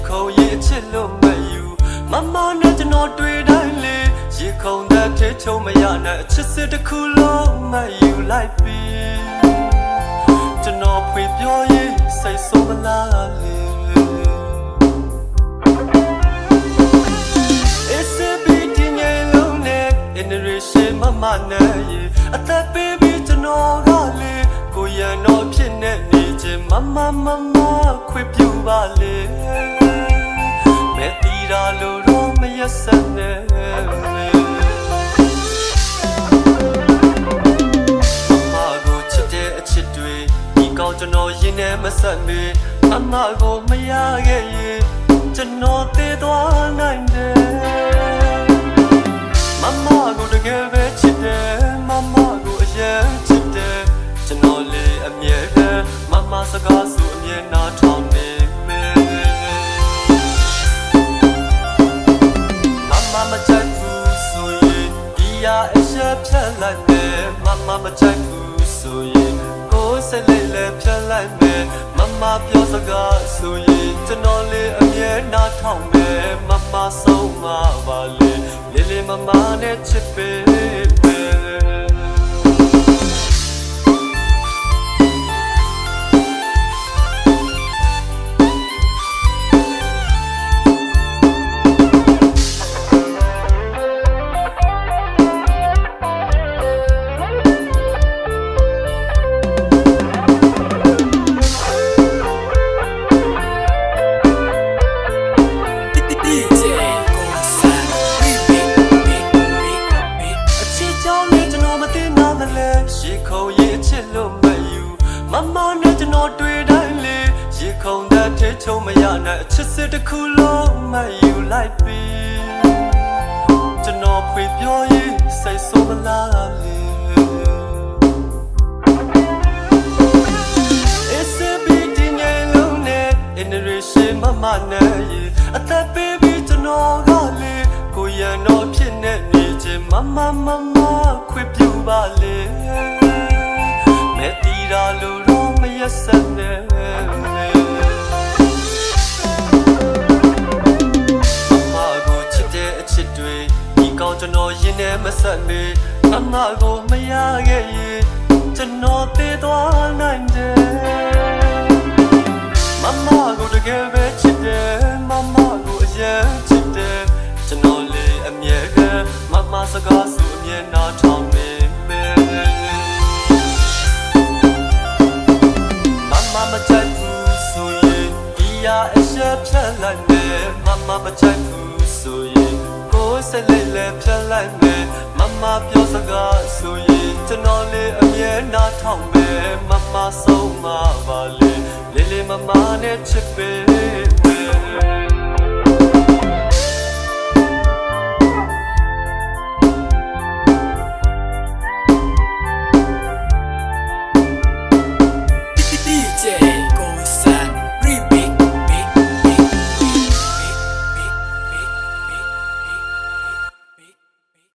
ခုံရေအချစ်လို့မယူမမနဲ့ကျွန်တော်တွေ့တိုင်းလေရေခုံတဲ့ထေချုံမရနဲ့အချစ်စစ်တစ်ခုလုံးမယူလိုက်ပြီကျွန်တော်ဖွေပြောရင်စိတ်ဆိုးမလားလေ မမနဲ့ရေအသက်ပေးပြီးကျွန်တော်ကလေကိုရန်တော့ဖြစ်နေနေခြင်းမခွေပြူပါလေမဲတီတာလို့တော့မရက်ဆက်နဲ့မကိုချစ်တဲ့အချစ်တွေဒီကောင်းကျွန်တော်ရင်ထဲမဆက်မေမကိုမရခဲ့ရင်ကျွန်တော်တည်သွားနိုင်တယ်မမကိုတကယ်ပဲချစ်တယ်မမကိုအရင်ချစ်တယ်ကျွန်တော်လေးအမြဲတမ်းမမစကားဆိုအမြဲနားထောင်နေမယ်မမမကြိုက်ဘူးဆိုရင်ဒီရအချက်ဖြတ်လိုက်မယ်မမမကြိုက်ဘူးဆိုရင်ကိုယ်စိတ်လေးလည်းဖြတ်လိုက်မယ်မမပြောစကားဆိုရင်ကျွန်တော်လေးအမြဲနားထောင်မယ်မမဆုံးမပါလေလေးမမနဲ့ချစ်ပေရေခုံရေချစ်လို့မယူမမနဲ့ကျွန်တော်တွေ့တိုင်းလေရေခုံတဲ့ထေချုံမရနဲ့အချစ်စစ်တစ်ခုလုံးမယူလိုက်ပြီကျွန်တော်ဖွေပြောရင်စိတ်ဆိုးမလားလေ SB ဒီငယ်လုံးနဲ့ generation မမနဲ့ရေအသက်ပေးပြီးကျွန်တော်ကလေကိုရန်တော့ဖြစ်နေနေခြင်းမခွေပြူပါလေမဲတီတာလို့တော့မရက်ဆက်နဲ့မမကိုချစ်တဲ့အချစ်တွေဒီကောင်းကျွန်တော်ရင်ထဲမဆက်မေမမကိုမရခဲ့ရင်ကျွန်တော်တည်သွားနိုင်တယ်မမကိုတကယ်ပဲချစ်တယ်မမကိုအရင်ချစ်တယ်ကျွန်တော်လေးအမြဲတမ်းမမစကားဆိုအမြဲနားထောင်နေမယ်မမကြိုက်ဘူးဆိုရင်ဒီရအချက်ဖြတ်လိုက်မယ်မမမကြိုက်ဘူးဆိုရင်ကိုယ်စိတ်လေးလည်းဖြတ်လိုက်မယ်မမပြောစကားဆိုရင်ကျွန်တော်လေးအမြဲနားထောင်မယ်မမဆုံးမပါလေလေးမမနဲ့ချစ်ပေ